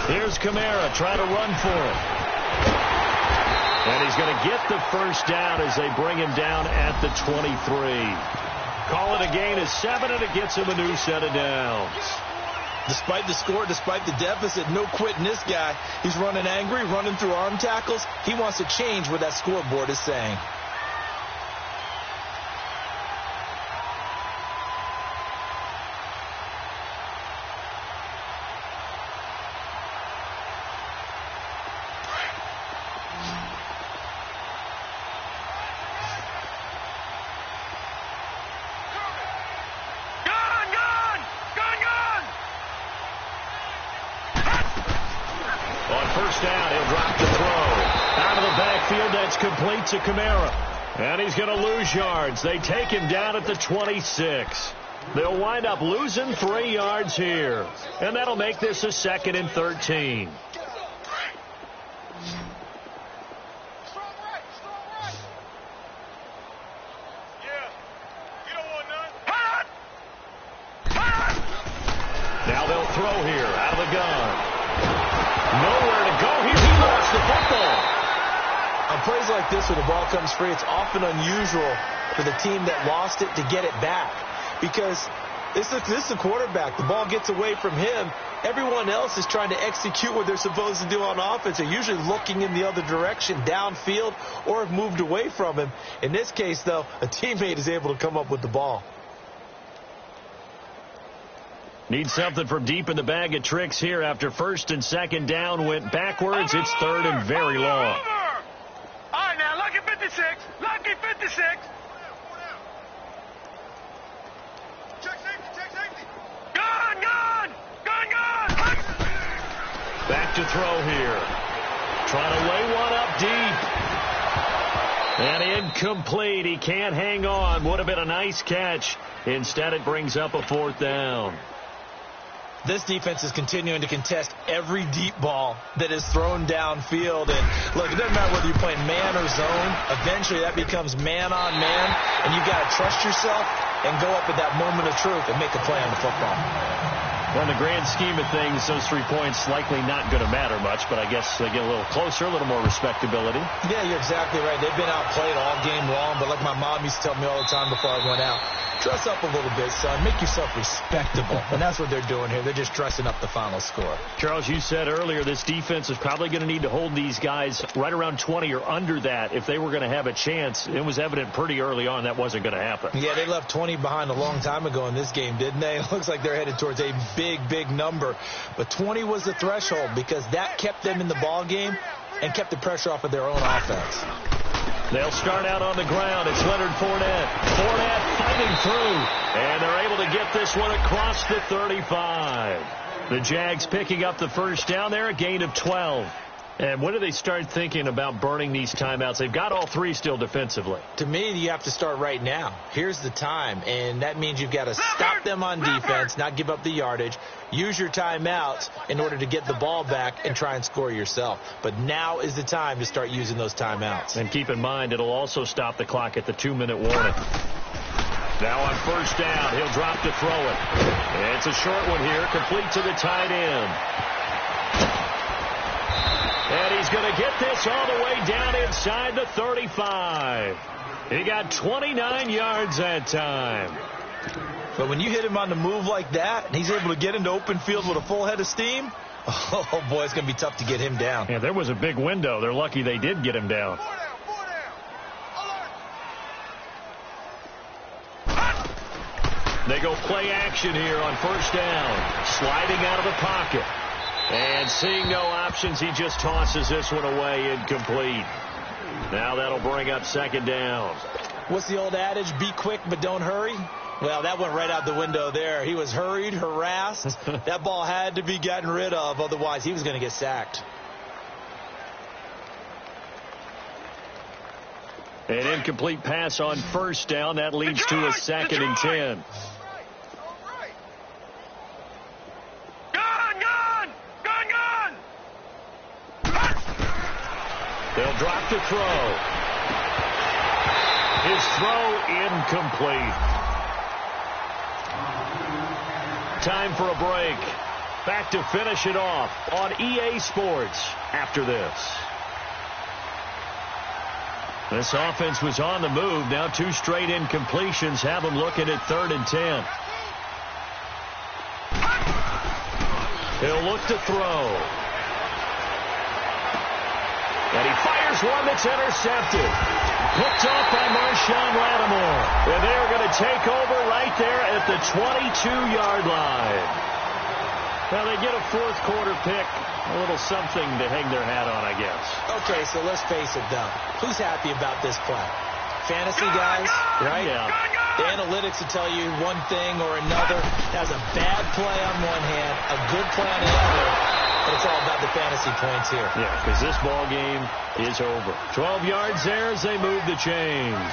Here's Kamara trying to run for it. And he's going to get the first down as they bring him down at the 23. Call it a gain of 7, and it gets him a new set of downs. Despite the score, despite the deficit, no quitting this guy. He's running angry, running through arm tackles. He wants to change what that scoreboard is saying. On 1st down, he'll drop the throw. Out of the backfield, that's complete to Kamara. And he's going to lose yards. They take him down at the 26. They'll wind up losing 3 yards here. And that'll make this a 2nd and 13. Now they'll throw here out of the gun. Nowhere to go here. He lost the football. On plays like this where the ball comes free, it's often unusual for the team that lost it to get it back. Because this is the quarterback. The ball gets away from him. Everyone else is trying to execute what they're supposed to do on offense. They're usually looking in the other direction, downfield, or have moved away from him. In this case, though, a teammate is able to come up with the ball. Need something from deep in the bag of tricks here after 1st and 2nd down went backwards. It's 3rd and very long. All right, now, lucky 56. Lucky 56. Check safety. Gun. Back to throw here. Trying to lay one up deep. And incomplete. He can't hang on. Would have been a nice catch. Instead, it brings up a 4th down. This defense is continuing to contest every deep ball that is thrown downfield. And, look, it doesn't matter whether you're playing man or zone. Eventually, that becomes man-on-man, and you've got to trust yourself and go up at that moment of truth and make a play on the football. Well, in the grand scheme of things, those 3 points likely not going to matter much, but I guess they get a little closer, a little more respectability. Yeah, you're exactly right. They've been outplayed all game long, but like my mom used to tell me all the time before I went out, dress up a little bit, son. Make yourself respectable. And that's what they're doing here. They're just dressing up the final score. Charles, you said earlier this defense is probably going to need to hold these guys right around 20 or under that if they were going to have a chance. It was evident pretty early on that wasn't going to happen. Yeah, they left 20 behind a long time ago in this game, didn't they? It looks like they're headed towards a big number. But 20 was the threshold because that kept them in the ball game and kept the pressure off of their own offense. They'll start out on the ground. It's Leonard Fournette. Fournette fighting through. And they're able to get this one across the 35. The Jags picking up the 1st down there, a gain of 12. And when do they start thinking about burning these timeouts? They've got all 3 still defensively. To me, you have to start right now. Here's the time, and that means you've got to stop them on defense, not give up the yardage, use your timeouts in order to get the ball back and try and score yourself. But now is the time to start using those timeouts. And keep in mind, it'll also stop the clock at the 2-minute warning. Now on 1st down, he'll drop to throw it. It's a short one here, complete to the tight end. And he's going to get this all the way down inside the 35. He got 29 yards that time. But when you hit him on the move like that, and he's able to get into open field with a full head of steam, oh, boy, it's going to be tough to get him down. Yeah, there was a big window. They're lucky they did get him down. They go play action here on 1st down. Sliding out of the pocket. And seeing no options, he just tosses this one away, incomplete. Now that'll bring up 2nd down. What's the old adage? Be quick, but don't hurry. Well, that went right out the window there. He was hurried, harassed. That ball had to be gotten rid of, otherwise he was going to get sacked. An incomplete pass on 1st down. That leads to a 2nd and 10. They'll drop to throw. His throw incomplete. Time for a break. Back to finish it off on EA Sports after this. This offense was on the move. Now 2 straight incompletions have them looking at 3rd and 10. He'll look to throw. And he fires one that's intercepted. Picked off by Marshawn Lattimore. And they're going to take over right there at the 22-yard line. Well, they get a 4th quarter pick. A little something to hang their hat on, I guess. Okay, so let's face it, though. Who's happy about this play? Fantasy guys, right? Yeah. The analytics will tell you one thing or another. That's a bad play on one hand, a good play on the other. And it's all about the fantasy points here. Yeah, because this ball game is over. 12 yards there as they move the chains.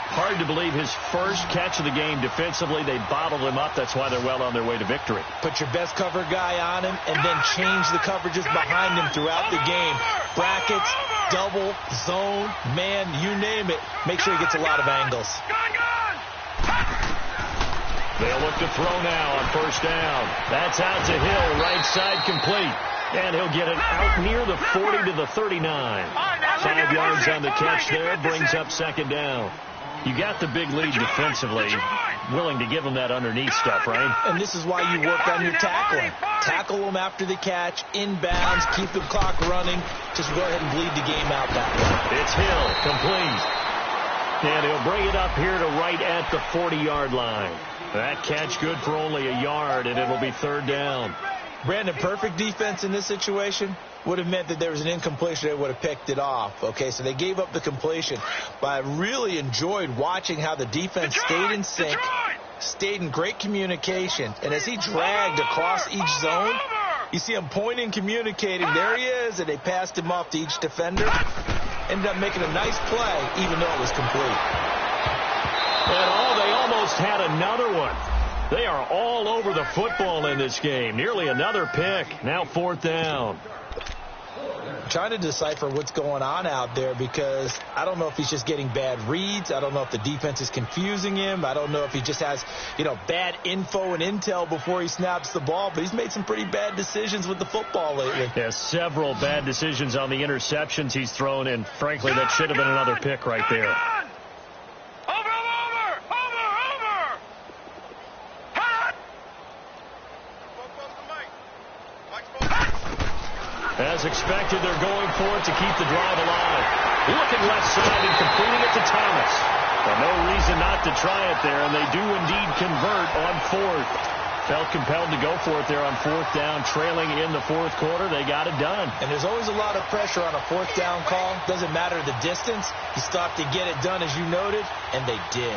Hard to believe his first catch of the game defensively. They bottled him up. That's why they're well on their way to victory. Put your best cover guy on him and then change the coverages behind him throughout the game. Brackets, double, zone, man, you name it. Make sure he gets a lot of angles. They'll look to throw now on first down. That's out to Hill, right side complete. And he'll get it out near the 40 to the 39. 5 yards on the catch there, brings up second down. You got the big lead defensively, willing to give them that underneath stuff, right? And this is why you work on your tackling. Tackle them after the catch, inbounds, keep the clock running. Just go ahead and bleed the game out that way. It's Hill, complete. And he'll bring it up here to right at the 40-yard line. That catch good for only a yard, and it'll be third down. Brandon, perfect defense in this situation would have meant that there was an incompletion. They would have picked it off. Okay, so they gave up the completion. But I really enjoyed watching how the defense stayed in sync, stayed in great communication. And as he dragged across each zone, you see him pointing, communicating. There he is, and they passed him off to each defender. Ended up making a nice play, even though it was complete. And they almost had another one. They are all over the football in this game. Nearly another pick. Now fourth down. I'm trying to decipher what's going on out there because I don't know if he's just getting bad reads. I don't know if the defense is confusing him. I don't know if he just has, bad info and intel before he snaps the ball. But he's made some pretty bad decisions with the football lately. Yeah, several bad decisions on the interceptions he's thrown, and frankly, that should have been another pick right there. As expected, they're going for it to keep the drive alive. Looking left side and completing it to Thomas. Well, no reason not to try it there, and they do indeed convert on fourth. Felt compelled to go for it there on fourth down, trailing in the fourth quarter. They got it done. And there's always a lot of pressure on a fourth down call. Doesn't matter the distance. You stop to get it done, as you noted, and they did.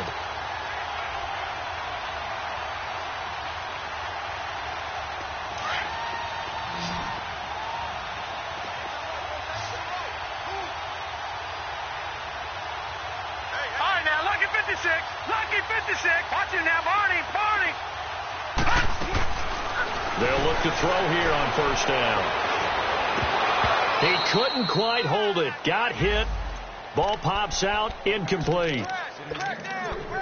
Lucky 56. Watch it now, Barney. They'll look to throw here on first down. He couldn't quite hold it. Got hit. Ball pops out. Incomplete.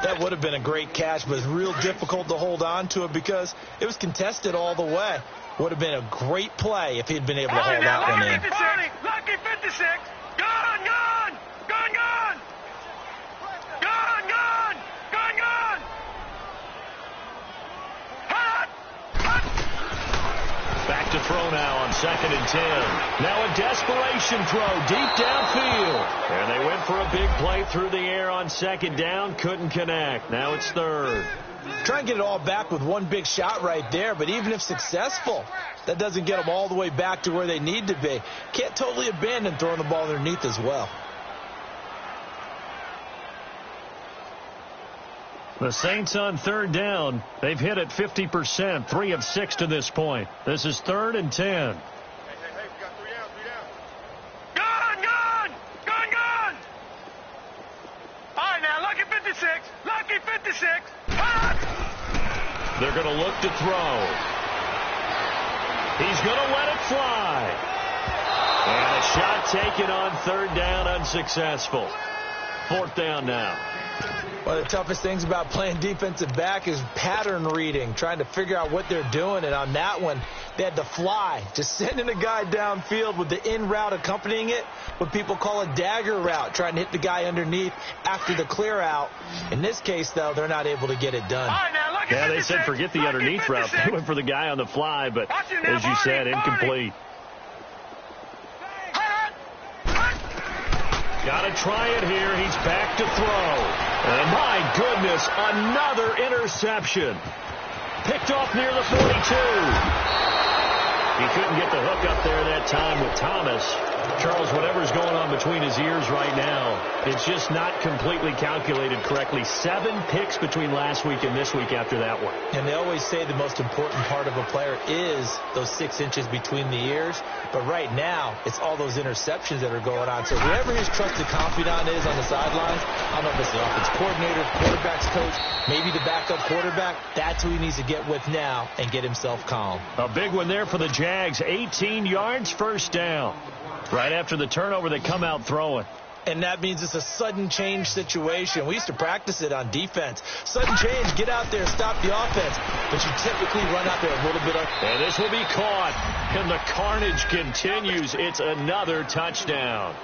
That would have been a great catch, but it's real difficult to hold on to it because it was contested all the way. Would have been a great play if he'd been able to hold that one in. Lucky 56. Gone. Back to throw now on 2nd and 10. Now a desperation throw deep downfield. And they went for a big play through the air on 2nd down. Couldn't connect. Now it's third. Try and get it all back with one big shot right there, but even if successful, that doesn't get them all the way back to where they need to be. Can't totally abandon throwing the ball underneath as well. The Saints on third down. They've hit it 50%, 3 of 6 to this point. This is 3rd and 10. Hey, we got 3 down. Gone. All right, now, Lucky 56. They're going to look to throw. He's going to let it fly. And a shot taken on third down, unsuccessful. Fourth down now. One of the toughest things about playing defensive back is pattern reading, trying to figure out what they're doing. And on that one, they had to fly, just sending a guy downfield with the in route accompanying it, what people call a dagger route, trying to hit the guy underneath after the clear out. In this case, though, they're not able to get it done. Yeah, they said forget the underneath route. They went for the guy on the fly, but as you said, incomplete. Got to try it here. He's back to throw. And my goodness, another interception. Picked off near the 42. He couldn't get the hook up there that time with Thomas. Charles, whatever's going on between his ears right now, it's just not completely calculated correctly. 7 picks between last week and this week after that one. And they always say the most important part of a player is those 6 inches between the ears. But right now, it's all those interceptions that are going on. So whoever his trusted confidant is on the sidelines, I don't know if it's the offense coordinator, quarterback's coach, maybe the backup quarterback, that's who he needs to get with now and get himself calm. A big one there for the Jags. 18 yards, first down. Right after the turnover, they come out throwing. And that means it's a sudden change situation. We used to practice it on defense. Sudden change, get out there, stop the offense. But you typically run out there a little bit. And this will be caught. And the carnage continues. It's another touchdown.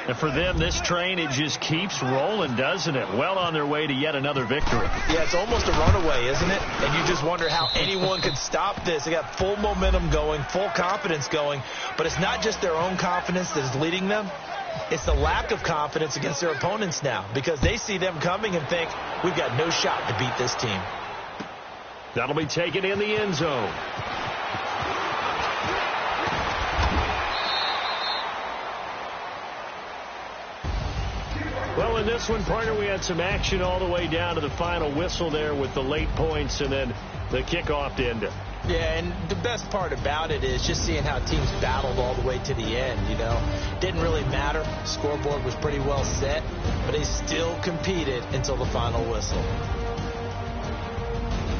And for them, this train, it just keeps rolling, doesn't it? Well on their way to yet another victory. Yeah, it's almost a runaway, isn't it? And you just wonder how anyone could stop this. They got full momentum going, full confidence going. But it's not just their own confidence that is leading them. It's the lack of confidence against their opponents now because they see them coming and think, we've got no shot to beat this team. That'll be taken in the end zone. Well, in this one, partner, we had some action all the way down to the final whistle there with the late points and then the kickoff to end it. Yeah, and the best part about it is just seeing how teams battled all the way to the end, you know. Didn't really matter. Scoreboard was pretty well set, but they still competed until the final whistle.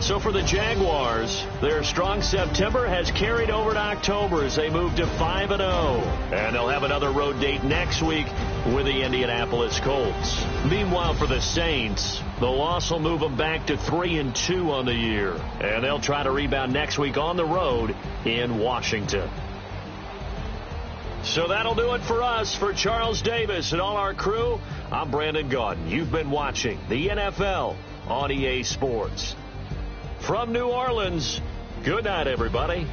So for the Jaguars, their strong September has carried over to October as they move to 5-0. And they'll have another road date next week with the Indianapolis Colts. Meanwhile, for the Saints, the loss will move them back to 3-2 on the year. And they'll try to rebound next week on the road in Washington. So that'll do it for us. For Charles Davis and all our crew, I'm Brandon Gaudin. You've been watching the NFL on EA Sports. From New Orleans, good night, everybody.